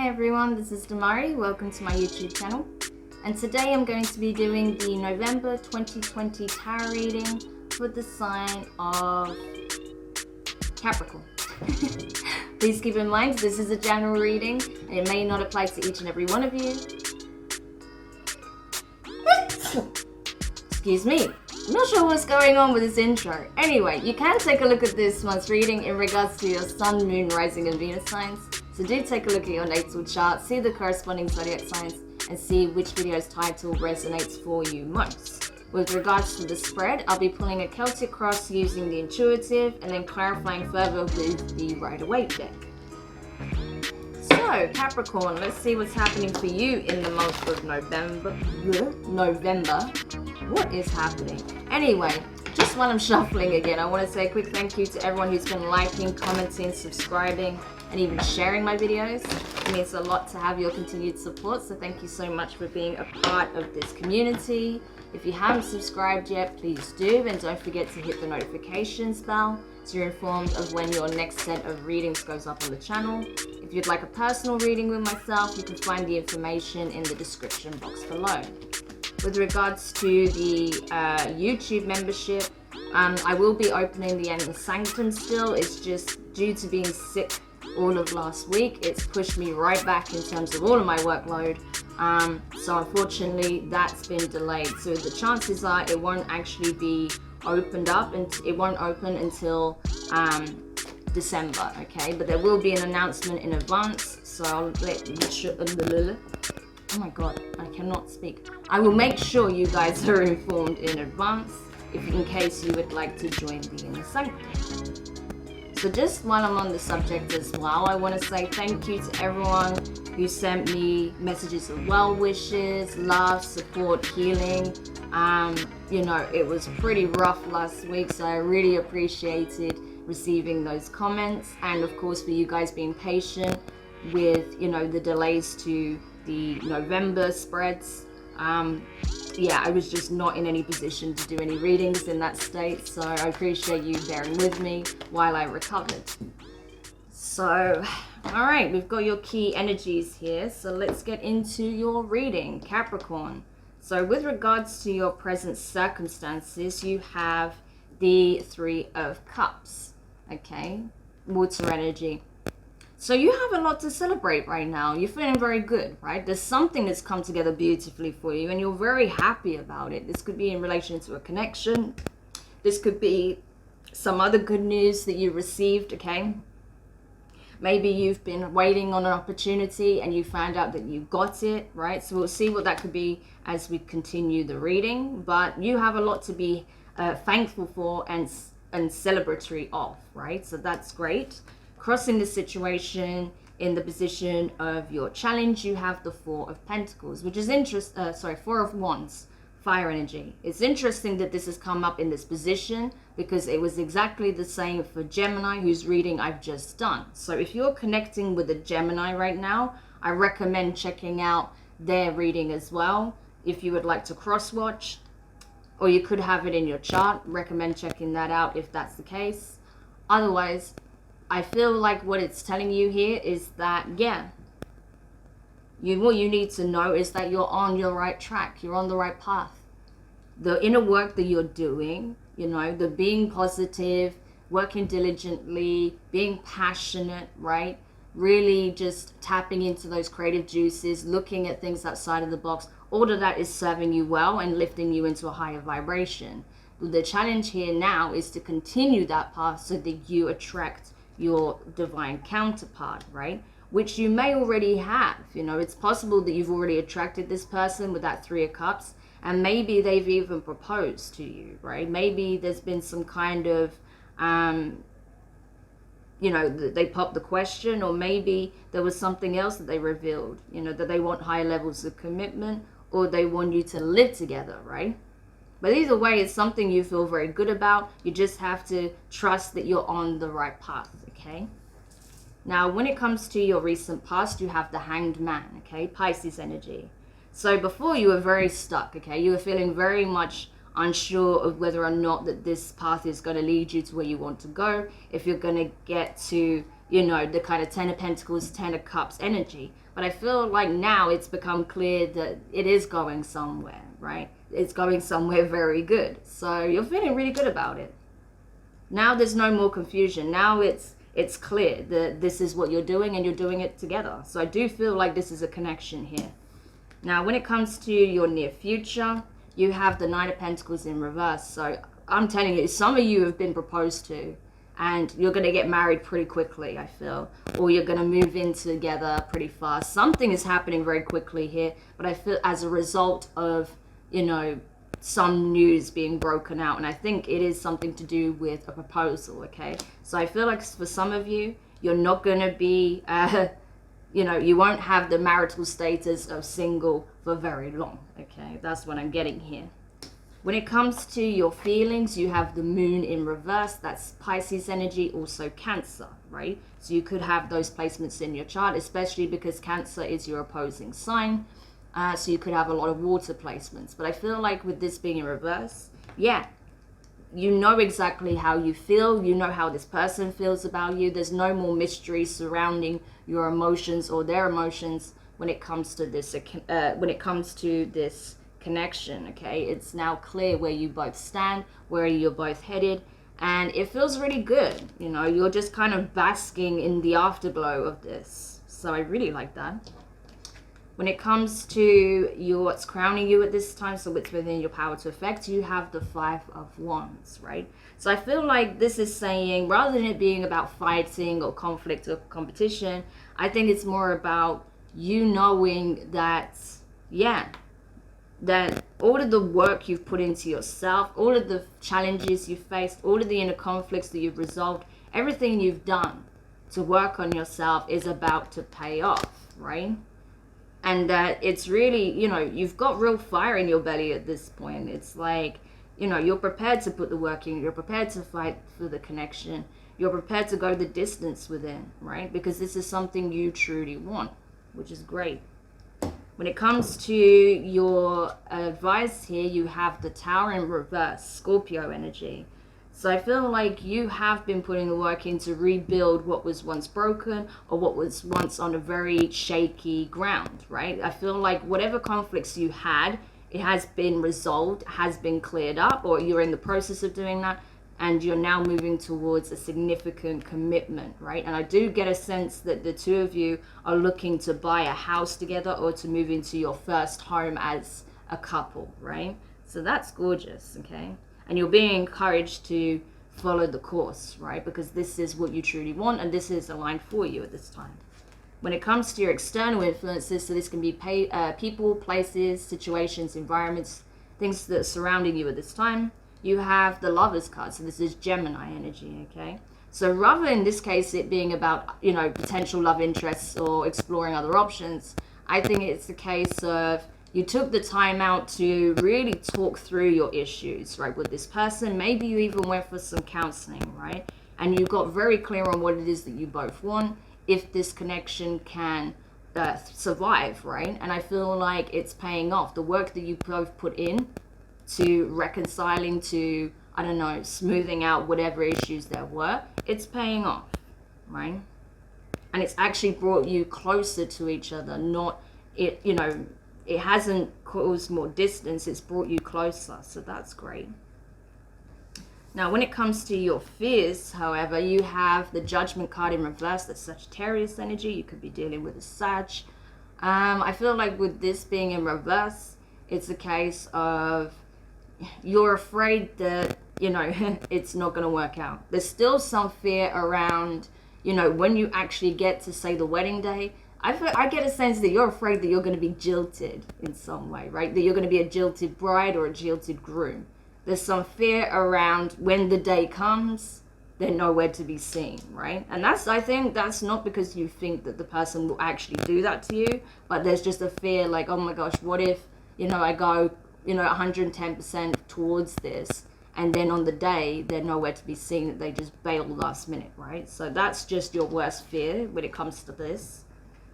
everyone, this is Demari. Welcome to my YouTube channel. And today I'm going to be doing the November 2020 tarot reading for the sign of Capricorn. Please keep in mind this is a general reading and it may not apply to each and every one of you. Excuse me. I'm not sure what's going on with this intro. Anyway, you can take a look at this month's reading in regards to your Sun, Moon, Rising and Venus signs. So do take a look at your natal chart, see the corresponding zodiac signs, and see which video's title resonates for you most. With regards to the spread, I'll be pulling a Celtic cross using the intuitive and then clarifying further with the Waite deck. So, Capricorn, let's see what's happening for you in the month of November. What is happening? Anyway, just while I'm shuffling again, I want to say a quick thank you to everyone who's been liking, commenting, subscribing, and even sharing my videos. It means a lot to have your continued support, so thank you so much for being a part of this community. If you haven't subscribed yet, please do, and don't forget to hit the notifications bell so you're informed of when your next set of readings goes up on the channel. If you'd like a personal reading with myself, you can find the information in the description box below. With regards to the YouTube membership, I will be opening the Inner Sanctum still. It's just due to being sick all of last week, it's pushed me right back in terms of all of my workload. So unfortunately, that's been delayed. So the chances are it won't actually be opened up, and it won't open until December, okay? But there will be an announcement in advance, so I'll let you oh my god, I cannot speak. I will make sure you guys are informed in advance in case you would like to join the Inner Sanctum. So just while I'm on the subject as well, I want to say thank you to everyone who sent me messages of well wishes, love, support, healing. You know, it was pretty rough last week, so I really appreciated receiving those comments, and of course for you guys being patient with, you know, the delays to the November spreads. Yeah, I was just not in any position to do any readings in that state, so I appreciate you bearing with me while I recovered. So, alright, we've got your key energies here, so let's get into your reading, Capricorn. So with regards to your present circumstances, you have the Three of Cups, okay, water energy. So you have a lot to celebrate right now. You're feeling very good, right? There's something that's come together beautifully for you and you're very happy about it. This could be in relation to a connection. This could be some other good news that you received, okay? Maybe you've been waiting on an opportunity and you found out that you got it, right? So we'll see what that could be as we continue the reading. But you have a lot to be thankful for and celebratory of, right? So that's great. Crossing the situation in the position of your challenge, you have the Four of Pentacles, which is Four of Wands, fire energy. It's interesting that this has come up in this position because it was exactly the same for Gemini, whose reading I've just done. So if you're connecting with a Gemini right now, I recommend checking out their reading as well. If you would like to cross-watch, or you could have it in your chart, recommend checking that out if that's the case. Otherwise, I feel like what it's telling you here is that, yeah, what you need to know is that you're on your right track. You're on the right path. The inner work that you're doing, you know, the being positive, working diligently, being passionate, right? Really just tapping into those creative juices, looking at things outside of the box. All of that is serving you well and lifting you into a higher vibration. The challenge here now is to continue that path so that you attract your divine counterpart, right? Which you may already have. You know, it's possible that you've already attracted this person with that Three of Cups, and maybe they've even proposed to you, right? Maybe there's been some kind of, you know, they popped the question, or maybe there was something else that they revealed, you know, that they want higher levels of commitment, or they want you to live together, right? But either way, it's something you feel very good about. You just have to trust that you're on the right path, okay? Now, when it comes to your recent past, you have the Hanged Man, okay? Pisces energy. So before, you were very stuck, okay? You were feeling very much unsure of whether or not that this path is going to lead you to where you want to go. If you're going to get to, you know, the kind of Ten of Pentacles, Ten of Cups energy. But I feel like now it's become clear that it is going somewhere, right? It's going somewhere very good. So you're feeling really good about it. Now there's no more confusion. Now it's clear that this is what you're doing and you're doing it together. So I do feel like this is a connection here. Now, when it comes to your near future, you have the Nine of Pentacles in reverse. So I'm telling you, some of you have been proposed to, and you're going to get married pretty quickly, I feel. Or you're going to move in together pretty fast. Something is happening very quickly here, but I feel as a result of, you know, some news being broken out. And I think it is something to do with a proposal, okay? So I feel like for some of you, you're not going to be... you know, you won't have the marital status of single for very long, okay? That's what I'm getting here. When it comes to your feelings, you have the moon in reverse. That's Pisces energy, also Cancer, right? So you could have those placements in your chart, especially because Cancer is your opposing sign. So you could have a lot of water placements. But I feel like with this being in reverse, yeah, you know exactly how you feel. You know how this person feels about you. There's no more mystery surrounding your emotions or their emotions when it comes to this connection, okay? It's now clear where you both stand, where you're both headed, and it feels really good. You know, you're just kind of basking in the afterglow of this. So I really like that. When it comes to what's crowning you at this time, so it's within your power to affect, you have the Five of Wands, right? So I feel like this is saying, rather than it being about fighting or conflict or competition, I think it's more about you knowing that, yeah, that all of the work you've put into yourself, all of the challenges you've faced, all of the inner conflicts that you've resolved, everything you've done to work on yourself is about to pay off, right? And that it's really, you know, you've got real fire in your belly at this point. It's like, you know, you're prepared to put the work in. You're prepared to fight for the connection. You're prepared to go the distance within, right? Because this is something you truly want, which is great. When it comes to your advice here, you have the Tower in reverse, Scorpio energy. So I feel like you have been putting the work in to rebuild what was once broken or what was once on a very shaky ground, right? I feel like whatever conflicts you had, it has been resolved, has been cleared up, or you're in the process of doing that, and you're now moving towards a significant commitment, right? And I do get a sense that the two of you are looking to buy a house together or to move into your first home as a couple, right? So that's gorgeous, okay? And you're being encouraged to follow the course, right? Because this is what you truly want, and this is aligned for you at this time. When it comes to your external influences, so this can be people, places, situations, environments, things that are surrounding you at this time, you have the Lovers card. So this is Gemini energy, okay? So rather in this case, it being about, you know, potential love interests or exploring other options, I think it's the case of you took the time out to really talk through your issues, right, with this person. Maybe you even went for some counseling, right? And you got very clear on what it is that you both want, if this connection can survive, right? And I feel like it's paying off. The work that you both put in to reconciling, to, I don't know, smoothing out whatever issues there were, it's paying off, right? And it's actually brought you closer to each other, not, it, you know, it hasn't caused more distance, it's brought you closer, so that's great. Now, when it comes to your fears, however, you have the Judgment card in reverse, that's Sagittarius energy. You could be dealing with a Sag. I feel like with this being in reverse, it's a case of you're afraid that, you know, it's not going to work out. There's still some fear around, you know, when you actually get to, say, the wedding day. I get a sense that you're afraid that you're going to be jilted in some way, right? That you're going to be a jilted bride or a jilted groom. There's some fear around when the day comes, they're nowhere to be seen, right? And I think that's not because you think that the person will actually do that to you, but there's just a fear like, oh my gosh, what if, you know, I go, you know, 110% towards this, and then on the day, they're nowhere to be seen, that they just bail last minute, right? So that's just your worst fear when it comes to this.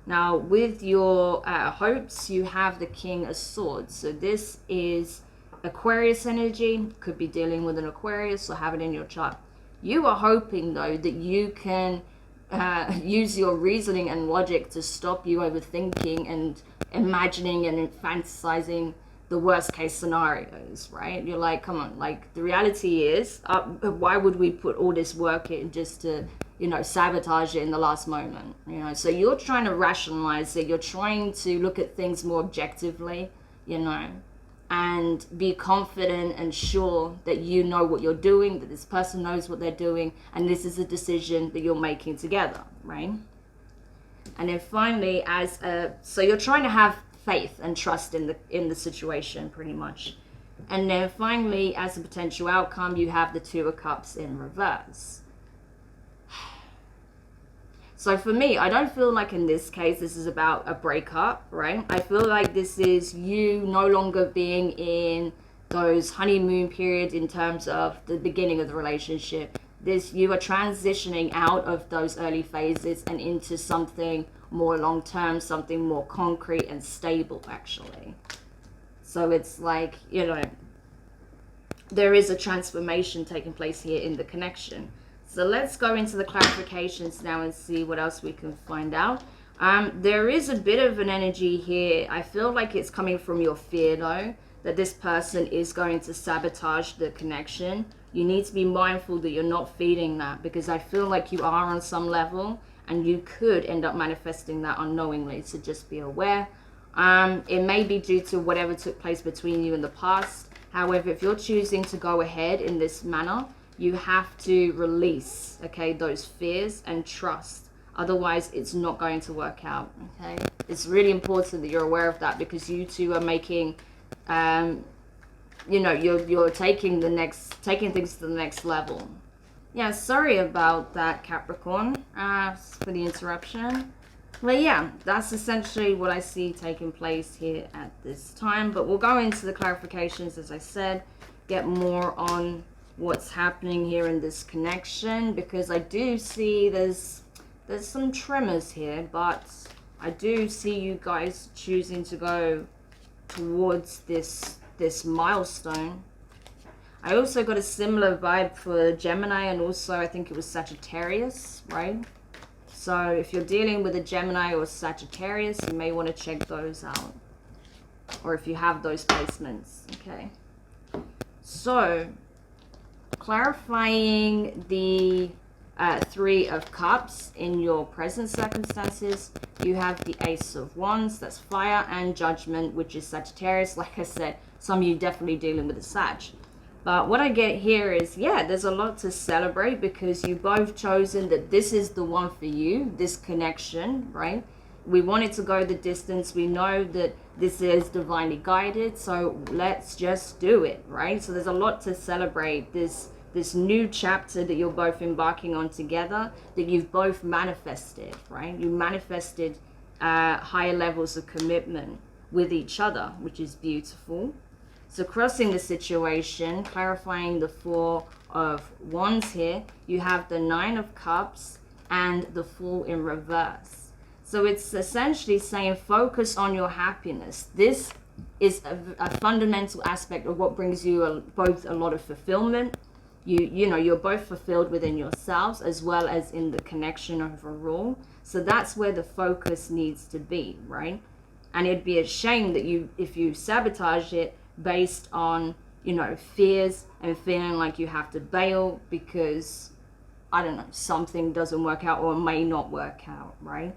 Now, with your hopes, you have the King of Swords. So this is Aquarius energy. Could be dealing with an Aquarius or have it in your chart. You are hoping, though, that you can use your reasoning and logic to stop you overthinking and imagining and fantasizing the worst case scenarios, right? You're like, come on, like the reality is, why would we put all this work in just to, you know, sabotage it in the last moment, you know? So you're trying to rationalize it. You're trying to look at things more objectively, you know, and be confident and sure that you know what you're doing, that this person knows what they're doing, and this is a decision that you're making together, right? And then finally, so you're trying to have faith and trust in the situation, pretty much. And then finally, as a potential outcome, you have the Two of Cups in reverse. So for me, I don't feel like in this case this is about a breakup, right? I feel like this is you no longer being in those honeymoon periods in terms of the beginning of the relationship. You are transitioning out of those early phases and into something more long-term, something more concrete and stable, actually. So it's like, you know, there is a transformation taking place here in the connection. So let's go into the clarifications now and see what else we can find out. There is a bit of an energy here. I feel like it's coming from your fear, though, that this person is going to sabotage the connection. You need to be mindful that you're not feeding that, because I feel like you are on some level and you could end up manifesting that unknowingly. So just be aware. It may be due to whatever took place between you in the past. However, if you're choosing to go ahead in this manner, you have to release, okay, those fears and trust. Otherwise, it's not going to work out, okay? It's really important that you're aware of that, because you two are making, you know, you're taking things to the next level. Yeah, sorry about that, Capricorn, for the interruption. But yeah, that's essentially what I see taking place here at this time. But we'll go into the clarifications, as I said, get more on what's happening here in this connection, because I do see there's some tremors here, but I do see you guys choosing to go towards this milestone. I also got a similar vibe for Gemini, and also I think it was Sagittarius, right? So if you're dealing with a Gemini or Sagittarius, you may want to check those out, or if you have those placements, okay? So clarifying the Three of Cups in your present circumstances, you have the Ace of Wands, that's fire, and Judgment, which is Sagittarius. Like I said, some of you definitely dealing with a Sag. But what I get here is, yeah, there's a lot to celebrate, because you both chosen that this is the one for you, this connection, right? We wanted to go the distance. We know that this is divinely guided, so let's just do it, right? So there's a lot to celebrate. This new chapter that you're both embarking on together, that you've both manifested, right? You manifested higher levels of commitment with each other, which is beautiful. So crossing the situation, clarifying the Four of Wands here, you have the Nine of Cups and the Fool in reverse. So it's essentially saying focus on your happiness. This is a fundamental aspect of what brings you both a lot of fulfillment. You know, you're both fulfilled within yourselves as well as in the connection overall. So that's where the focus needs to be, right? And it'd be a shame that if you sabotage it based on, you know, fears and feeling like you have to bail because, I don't know, something doesn't work out or may not work out, right?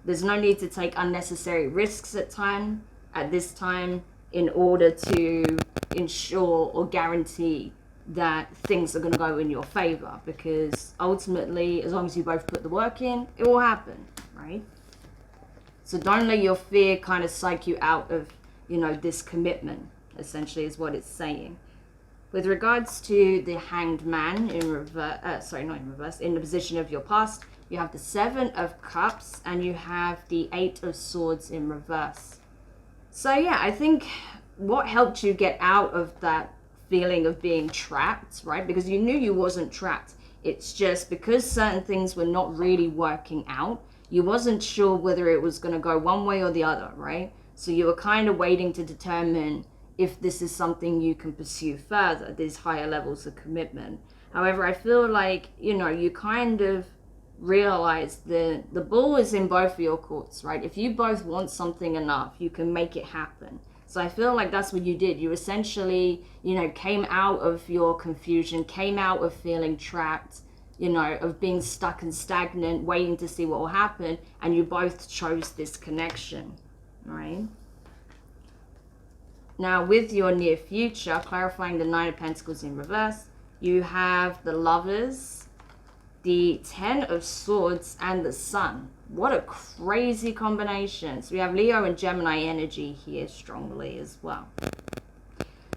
There's no need to take unnecessary risks at this time in order to ensure or guarantee that things are going to go in your favor, because ultimately, as long as you both put the work in, it will happen, right? So don't let your fear kind of psych you out of, you know, this commitment, essentially is what it's saying. With regards to the Hanged Man in reverse, in the position of your past, you have the Seven of Cups and you have the Eight of Swords in reverse. So yeah, I think what helped you get out of that feeling of being trapped, right? Because you knew you wasn't trapped. It's just because certain things were not really working out, you wasn't sure whether it was going to go one way or the other, right? So you were kind of waiting to determine if this is something you can pursue further, these higher levels of commitment. However, I feel like, you know, you kind of realize the ball is in both of your courts, right? If you both want something enough, you can make it happen. So I feel like that's what you did. You essentially, came out of your confusion, came out of feeling trapped, of being stuck and stagnant, waiting to see what will happen, and you both chose this connection, right? Now, with your near future, clarifying the Nine of Pentacles in reverse, you have the Lovers, the Ten of Swords, and the Sun. What a crazy combination. So we have Leo and Gemini energy here strongly as well.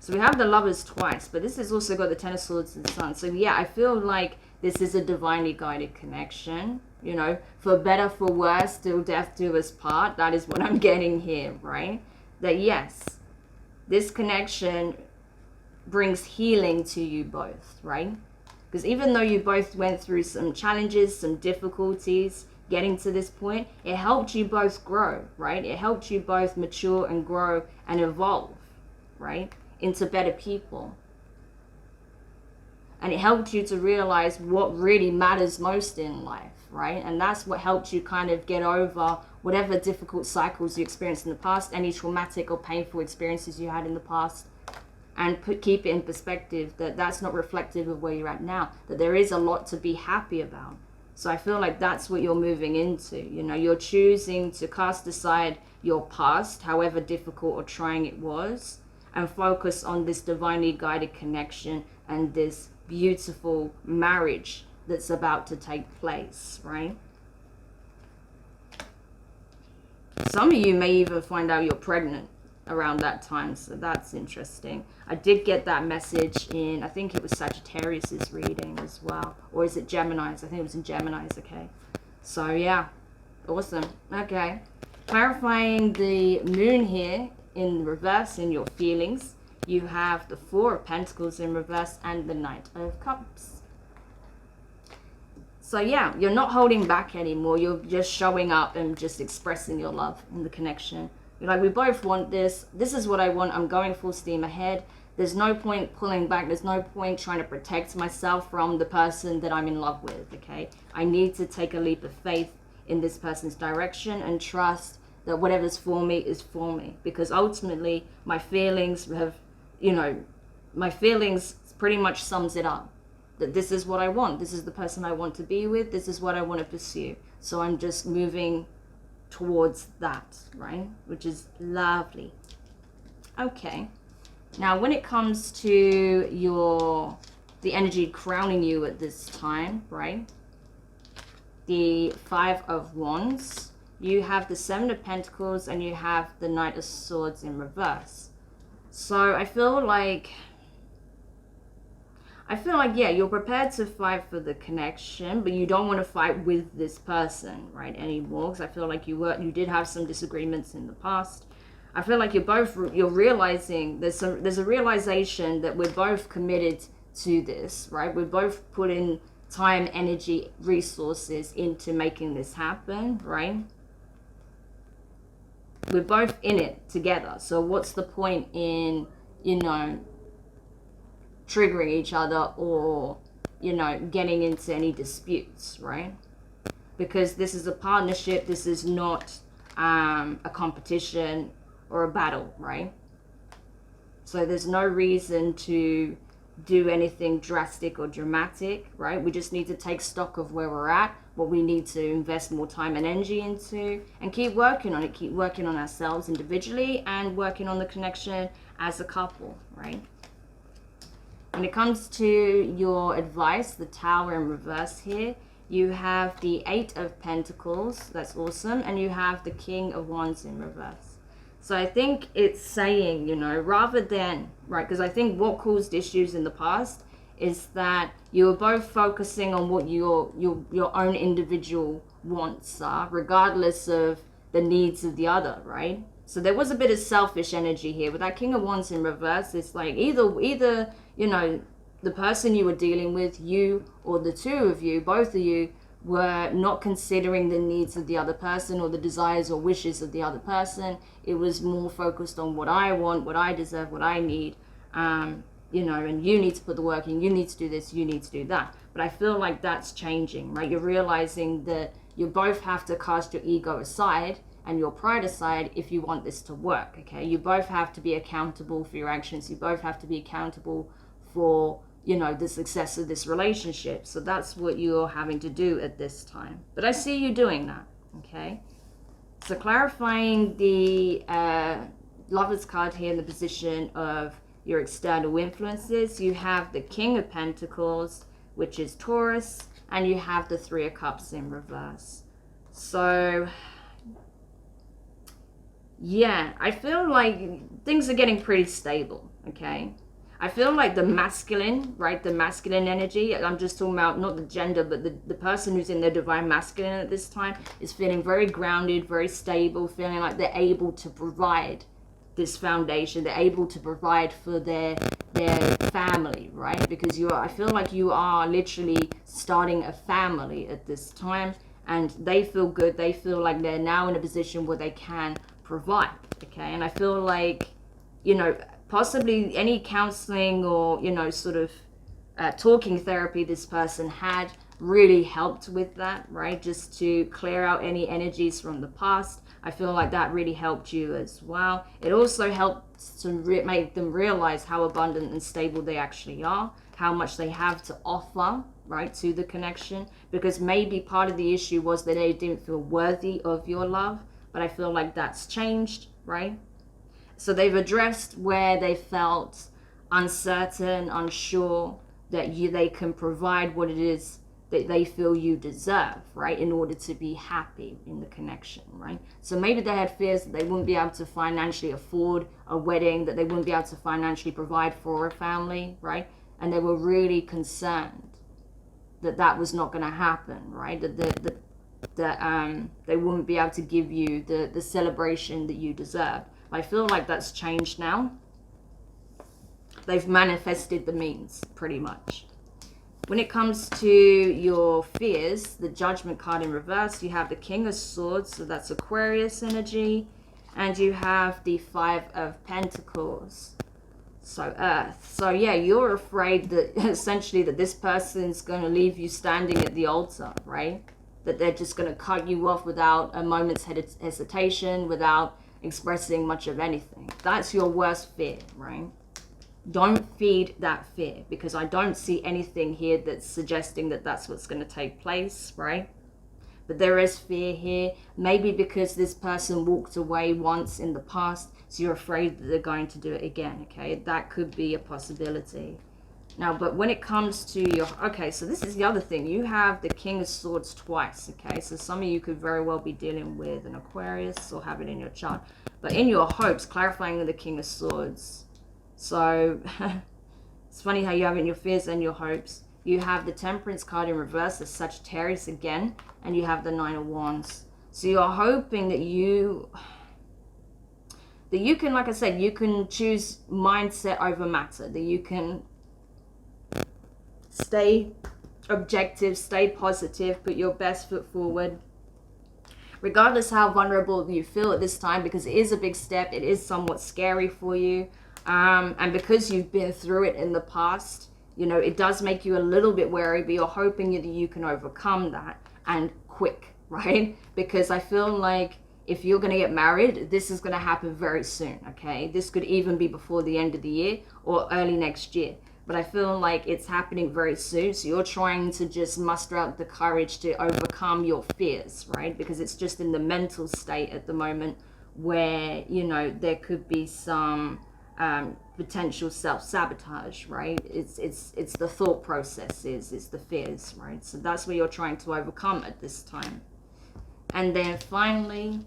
So we have the Lovers twice, but this has also got the Ten of Swords and Sun. So yeah, I feel like this is a divinely guided connection, for better, for worse, till death do us part. That is what I'm getting here, right? That yes, this connection brings healing to you both, right? Because even though you both went through some challenges, some difficulties, getting to this point, it helped you both grow, right? It helped you both mature and grow and evolve, right? Into better people. And it helped you to realize what really matters most in life, right? And that's what helped you kind of get over whatever difficult cycles you experienced in the past, any traumatic or painful experiences you had in the past, and keep it in perspective that that's not reflective of where you're at now, that there is a lot to be happy about. So I feel like that's what you're moving into. You're choosing to cast aside your past, however difficult or trying it was, and focus on this divinely guided connection and this beautiful marriage that's about to take place, right? Some of you may even find out you're pregnant around that time, so that's interesting. I did get that message in, I think it was Sagittarius's reading as well, or is it Gemini's? I think it was in Gemini's. Okay, so yeah, awesome. Okay, clarifying the moon here in reverse in your feelings, you have the Four of Pentacles in reverse and the Knight of Cups. So yeah, you're not holding back anymore. You're just showing up and just expressing your love and the connection. You're like, we both want this. This is what I want. I'm going full steam ahead. There's no point pulling back. There's no point trying to protect myself from the person that I'm in love with, okay? I need to take a leap of faith in this person's direction and trust that whatever's for me is for me. Because ultimately, my feelings have, my feelings pretty much sums it up. That this is what I want. This is the person I want to be with. This is what I want to pursue. So I'm just moving towards that, right? Which is lovely. Okay. Now, when it comes to the energy crowning you at this time, right? The Five of Wands, you have the Seven of Pentacles, and you have the Knight of Swords in reverse. So I feel like, yeah, you're prepared to fight for the connection, but you don't want to fight with this person, right, anymore. Because I feel like you did have some disagreements in the past. I feel like you're realizing there's a realization that we're both committed to this, right? We're both putting time, energy, resources into making this happen, right? We're both in it together. So what's the point in, triggering each other or, getting into any disputes, right? Because this is a partnership. This is not a competition or a battle, right? So there's no reason to do anything drastic or dramatic, right? We just need to take stock of where we're at, what we need to invest more time and energy into, and keep working on it, keep working on ourselves individually and working on the connection as a couple, right? When it comes to your advice, the Tower in reverse here, you have the Eight of Pentacles, that's awesome, and you have the King of Wands in reverse. So I think it's saying, rather than, right, because I think what caused issues in the past is that you were both focusing on what your own individual wants are, regardless of the needs of the other, right? So there was a bit of selfish energy here. With that King of Wands in reverse, it's like either the person you were dealing with, you or the two of you, both of you, were not considering the needs of the other person or the desires or wishes of the other person. It was more focused on what I want, what I deserve, what I need. you know, and you need to put the work in, you need to do this, you need to do that. But I feel like that's changing, right? You're realizing that you both have to cast your ego aside and your pride aside if you want this to work, okay? You both have to be accountable for your actions. You both have to be accountable for, you know, the success of this relationship. So that's what you're having to do at this time. But I see you doing that, okay? So clarifying the Lover's card here in the position of your external influences, you have the King of Pentacles, which is Taurus, and you have the Three of Cups in reverse. So yeah, I feel like things are getting pretty stable, okay? I feel like the masculine, right, the masculine energy, I'm just talking about not the gender, but the person who's in their divine masculine at this time is feeling very grounded, very stable, feeling like they're able to provide this foundation. They're able to provide for their family, right? Because I feel like you are literally starting a family at this time, and they feel good. They feel like they're now in a position where they can provide, okay? And I feel like, you know, possibly any counseling or, you know, sort of talking therapy this person had really helped with that, right? Just to clear out any energies from the past. I feel like that really helped you as well. It also helped to make them realize how abundant and stable they actually are, how much they have to offer, right, to the connection. Because maybe part of the issue was that they didn't feel worthy of your love, but I feel like that's changed, right? So they've addressed where they felt uncertain, unsure, that they can provide what it is that they feel you deserve, right, in order to be happy in the connection, right? So maybe they had fears that they wouldn't be able to financially afford a wedding, that they wouldn't be able to financially provide for a family, right? And they were really concerned that that was not going to happen, right? That they wouldn't be able to give you the celebration that you deserve. I feel like that's changed now. They've manifested the means, pretty much. When it comes to your fears, the Judgment card in reverse, you have the King of Swords, so that's Aquarius energy, and you have the Five of Pentacles, so Earth. So yeah, you're afraid that essentially that this person's going to leave you standing at the altar, right? That they're just going to cut you off without a moment's hesitation, without expressing much of anything. That's your worst fear, right? Don't feed that fear, because I don't see anything here that's suggesting that that's what's going to take place, right? But there is fear here, maybe because this person walked away once in the past, so you're afraid that they're going to do it again, okay? That could be a possibility. Now, but when it comes to your, okay, so this is the other thing. You have the King of Swords twice, okay? So some of you could very well be dealing with an Aquarius or have it in your chart. But in your hopes, clarifying the King of Swords. So it's funny how you have it in your fears and your hopes. You have the Temperance card in reverse, the Sagittarius again, and you have the Nine of Wands. So you're hoping that you can, like I said, you can choose mindset over matter, that you can stay objective, stay positive, put your best foot forward, regardless how vulnerable you feel at this time, because it is a big step, it is somewhat scary for you. And because you've been through it in the past, you know, it does make you a little bit wary, but you're hoping that you can overcome that, and quick, right? Because I feel like if you're going to get married, this is going to happen very soon, okay? This could even be before the end of the year or early next year. But I feel like it's happening very soon. So you're trying to just muster out the courage to overcome your fears, right? Because it's just in the mental state at the moment where, you know, there could be some potential self-sabotage, right? It's the thought processes, it's the fears, right? So that's what you're trying to overcome at this time. And then finally,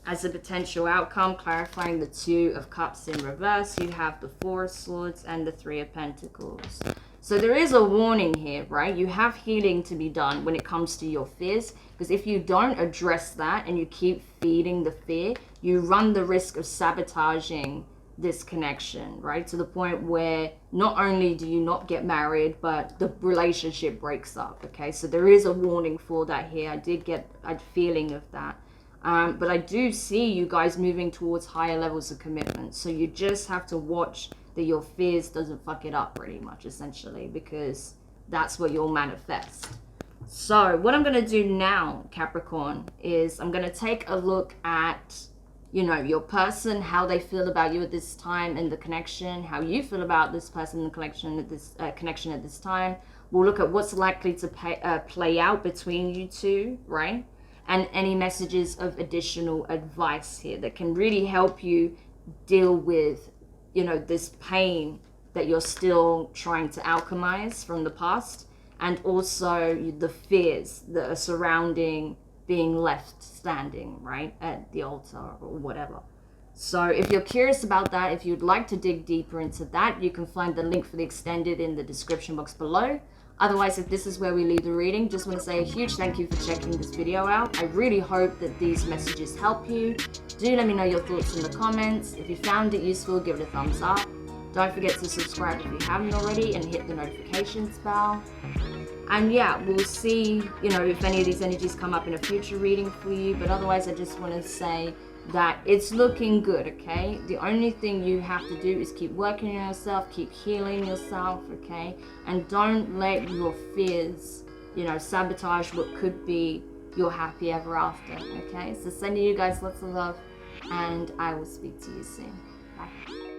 as a potential outcome, clarifying the Two of Cups in reverse, you have the Four of Swords and the Three of Pentacles. So there is a warning here, right? You have healing to be done when it comes to your fears, because if you don't address that and you keep feeding the fear, you run the risk of sabotaging this connection, right? To the point where not only do you not get married, but the relationship breaks up, okay? So there is a warning for that here. I did get a feeling of that. But I do see you guys moving towards higher levels of commitment. So you just have to watch that your fears doesn't fuck it up pretty much, essentially, because that's what you'll manifest. So what I'm going to do now, Capricorn, is I'm going to take a look at, you know, your person, how they feel about you at this time in the connection, how you feel about this person in the connection at this time. We'll look at what's likely to play out between you two, right? And any messages of additional advice here that can really help you deal with, you know, this pain that you're still trying to alchemize from the past, and also the fears that are surrounding being left standing, right, at the altar or whatever. So if you're curious about that, if you'd like to dig deeper into that, you can find the link for the extended in the description box below. Otherwise, if this is where we leave the reading, just want to say a huge thank you for checking this video out. I really hope that these messages help you. Do let me know your thoughts in the comments. If you found it useful, give it a thumbs up. Don't forget to subscribe if you haven't already and hit the notifications bell. And yeah, we'll see, you know, if any of these energies come up in a future reading for you. But otherwise, I just want to say that it's looking good, okay? The only thing you have to do is keep working on yourself, keep healing yourself, okay? And don't let your fears, you know, sabotage what could be your happy ever after, okay? So sending you guys lots of love, and I will speak to you soon. Bye.